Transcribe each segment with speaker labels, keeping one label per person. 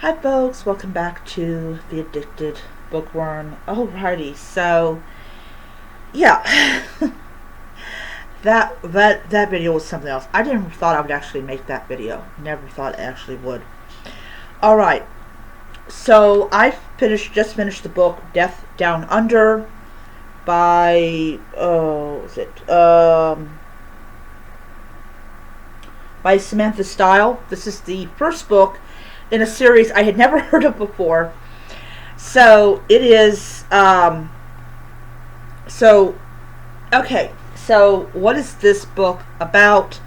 Speaker 1: Hi folks, welcome back to The Addicted Bookworm. Alrighty, so yeah, that video was something else. I didn't thought I would actually make that video. Never thought I actually would. Alright, so just finished the book Death Down Under by by Samantha Style. This is the first book in a series I had never heard of before. So it is, okay, so what is this book about?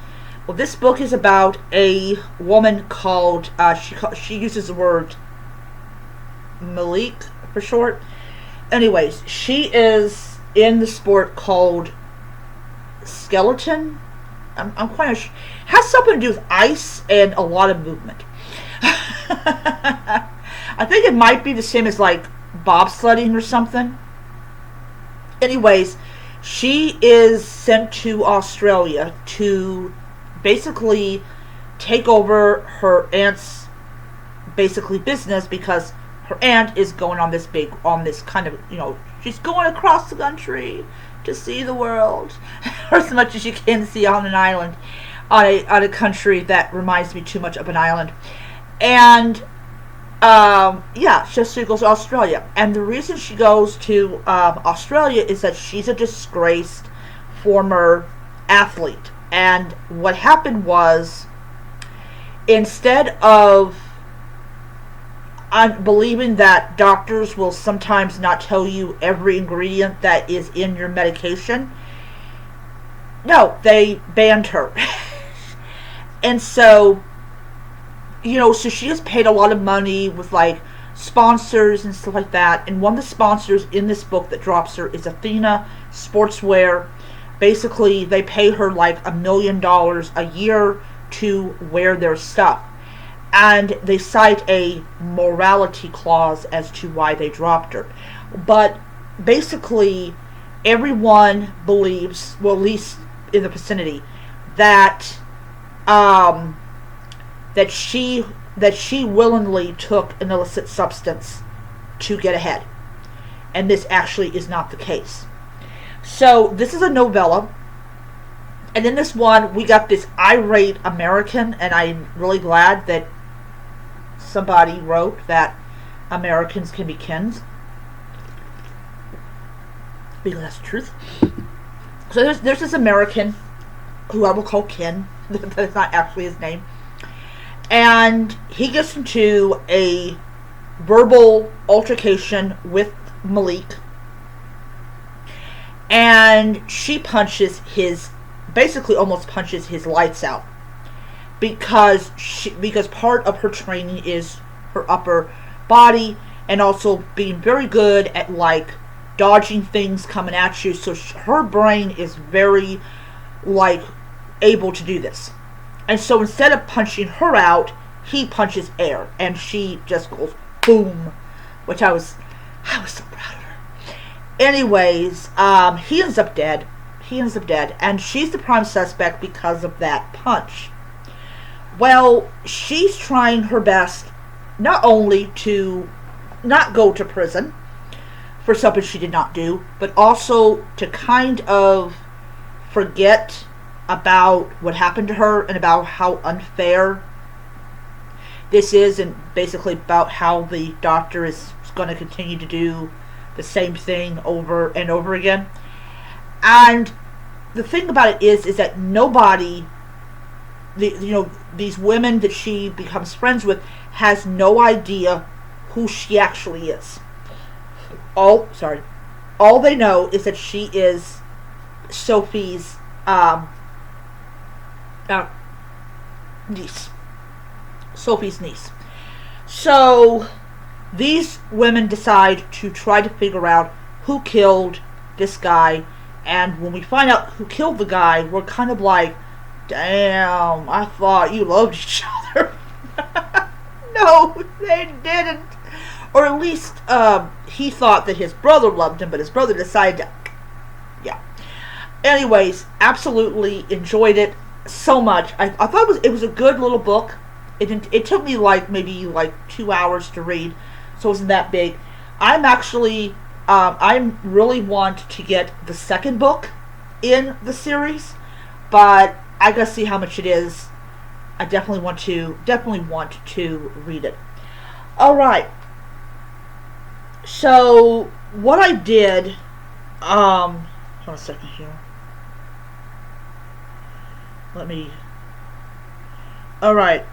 Speaker 1: Well, this book is about a woman called, she uses the word Malik for short. Anyways, she is in the sport called skeleton. I'm quite sure. Has something to do with ice and a lot of movement. I think it might be the same as like bobsledding or something. Anyways, she is sent to Australia to basically take over her aunt's basically business, because her aunt is going on this kind of, she's going across the country to see the world or as much as you can see on an island, on a country that reminds me too much of an island. And she goes to Australia. And the reason she goes to Australia is that she's a disgraced former athlete. And what happened was, instead of believing that doctors will sometimes not tell you every ingredient that is in your medication, no, they banned her. And so she has paid a lot of money with like sponsors and stuff like that. And one of the sponsors in this book that drops her is Athena Sportswear. Basically, they pay her like $1 million a year to wear their stuff. And they cite a morality clause as to why they dropped her. But basically, everyone believes, well, at least in the vicinity, that that she willingly took an illicit substance to get ahead. And this actually is not the case. So this is a novella. And in this one, we got this irate American, and I'm really glad that somebody wrote that Americans can be Kens, because that's the truth. So there's this American who I will call Ken. That's not actually his name. And he gets into a verbal altercation with Malik. And she basically almost punches his lights out. Because part of her training is her upper body, and also being very good at like dodging things coming at you. So her brain is very like able to do this. And so instead of punching her out, he punches air, and she just goes boom, which I was so proud of her. Anyways, he ends up dead, and she's the prime suspect because of that punch. Well, she's trying her best not only to not go to prison for something she did not do, but also to kind of forget about what happened to her and about how unfair this is, and basically about how the doctor is going to continue to do the same thing over and over again. And the thing about it is that nobody, these women that she becomes friends with, has no idea who she actually is. All they know is that she is Sophie's niece. Sophie's niece. So these women decide to try to figure out who killed this guy. And when we find out who killed the guy, we're kind of like, damn, I thought you loved each other. No, they didn't. Or at least he thought that his brother loved him, but his brother decided to, yeah. Anyways, absolutely enjoyed it so much. I thought it was a good little book. It took me like maybe like 2 hours to read, so it wasn't that big. I'm actually I really want to get the second book in the series, but I gotta see how much it is. I definitely want to read it. All right. So what I did, hold on a second here. Let me. All right.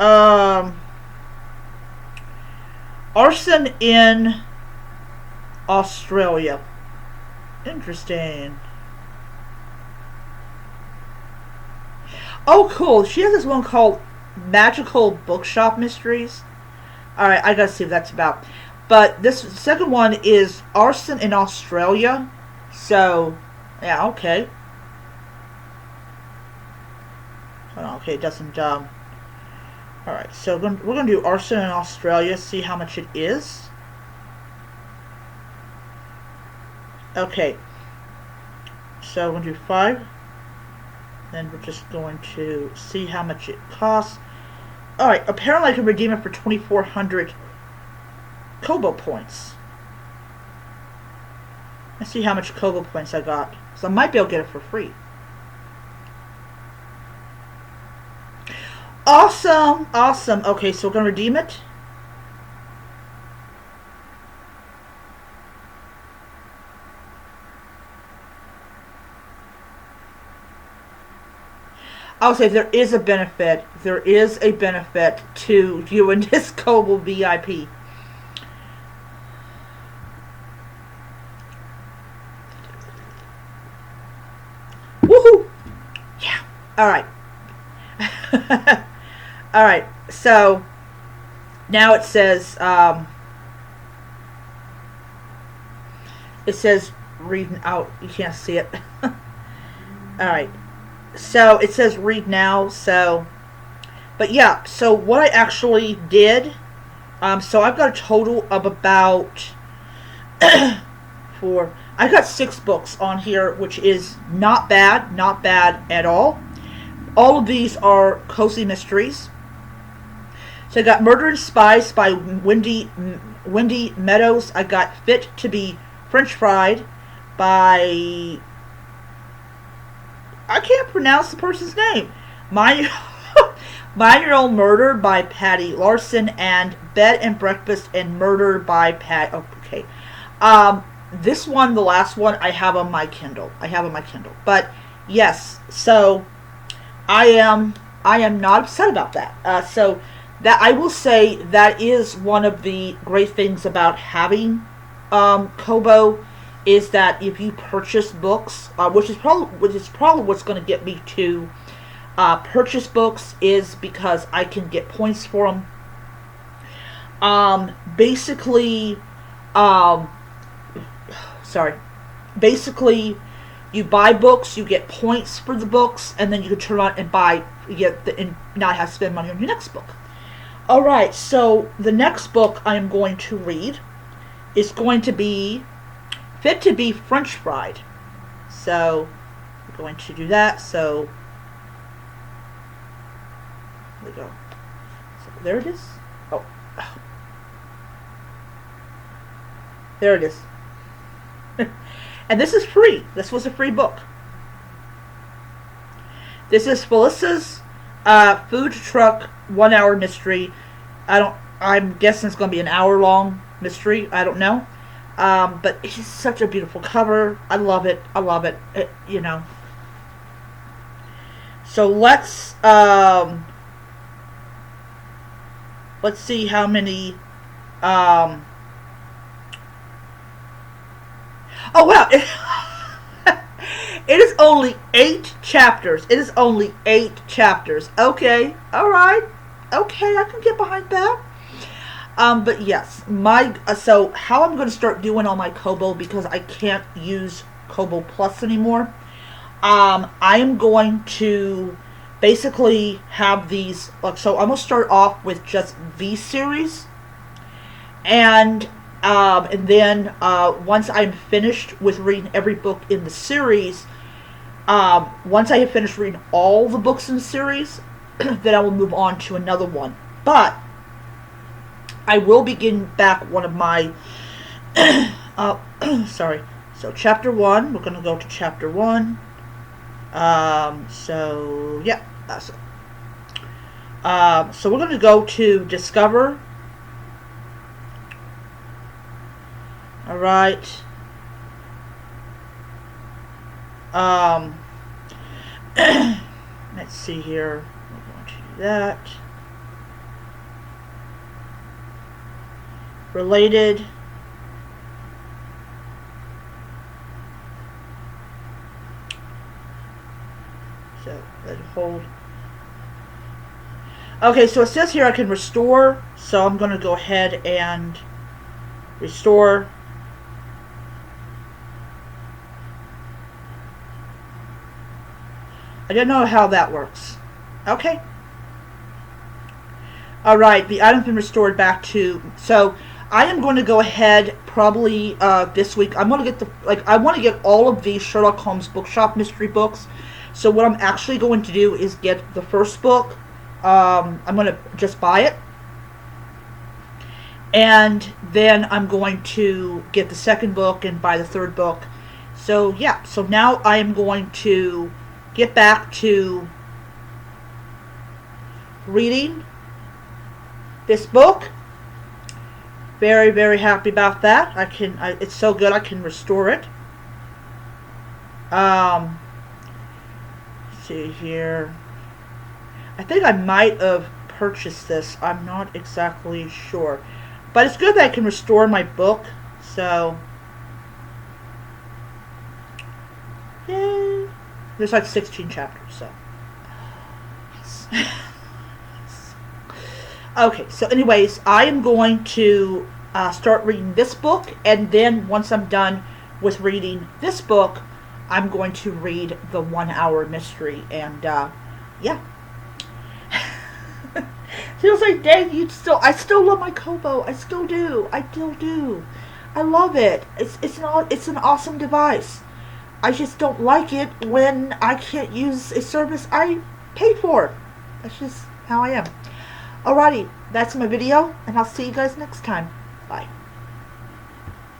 Speaker 1: Arson in Australia. Interesting. Oh, cool. She has this one called Magical Bookshop Mysteries. Alright, I gotta see what that's about. But this second one is Arson in Australia. So, yeah, okay. Hold on, okay, it doesn't, Alright, so we're gonna do Arson in Australia, see how much it is. Okay. So, we're gonna do 5. Then we're just going to see how much it costs. Alright, apparently I can redeem it for 2,400 Kobo points. Let's see how much Kobo points I got. So I might be able to get it for free. Awesome! Awesome. Okay, so we're going to redeem it. I'll say there is a benefit. There is a benefit to you and this Kobo VIP. Woohoo! Yeah. Alright. Alright, so now it says read out. You can't see it. Alright. So it says read now, so but yeah, so what I actually did, so I've got a total of about I got 6 books on here, which is not bad at all. All of these are cozy mysteries. So I got Murder and Spies by Wendy Meadows. I got Fit to be French Fried by, I can't pronounce the person's name. Mind-Your-Own Murder by Patty Larson, and Bed and Breakfast and Murder by Pat. Oh, okay. This one, the last one, I have on my Kindle. But yes, so I am not upset about that. So that I will say that is one of the great things about having Kobo, is that if you purchase books, which is probably what's going to get me to purchase books, is because I can get points for them. Basically, you buy books, you get points for the books, and then you can turn around and and not have to spend money on your next book. Alright, so the next book I am going to read is going to be Fit to be French Fried. So, we're going to do that. So, there we go. So, there it is. Oh. There it is. And this is free. This was a free book. This is Felicia's food truck 1 hour mystery. I'm guessing it's going to be an hour long mystery. I don't know. But it's just such a beautiful cover. I love it. You know. So let's see how many. Oh wow! It is only 8 chapters. Okay, all right. Okay, I can get behind that. But yes, so how I'm going to start doing all my Kobo, because I can't use Kobo Plus anymore. I am going to basically have these. So I'm going to start off with just V series, and then once I'm finished with reading every book in the series, once I have finished reading all the books in the series, then I will move on to another one. But I will begin back one of my sorry. So chapter 1, we're going to go to chapter 1. So yeah, that's it. So we're going to go to discover. All right. Let's see here. We're going to do that. Related. So let it hold. Okay, so it says here I can restore. So I'm going to go ahead and restore. I don't know how that works. Okay. Alright, the item's been restored back to... So, I am going to go ahead probably this week. I'm going to get I want to get all of these Sherlock Holmes Bookshop mystery books. So what I'm actually going to do is get the first book. I'm going to just buy it. And then I'm going to get the second book and buy the third book. So, yeah. So now I am going to get back to reading this book. Very, very happy about that. It's so good I can restore it. Let's see here. I think I might have purchased this. I'm not exactly sure. But it's good that I can restore my book. So, yay. There's like 16 chapters, so. Yes. Okay, so anyways, I am going to start reading this book, and then once I'm done with reading this book, I'm going to read the 1 hour mystery, and yeah. Feels like, dang, I still love my Kobo. I still do. I love it. It's an awesome device. I just don't like it when I can't use a service I paid for. That's just how I am. Alrighty, that's my video, and I'll see you guys next time. Bye.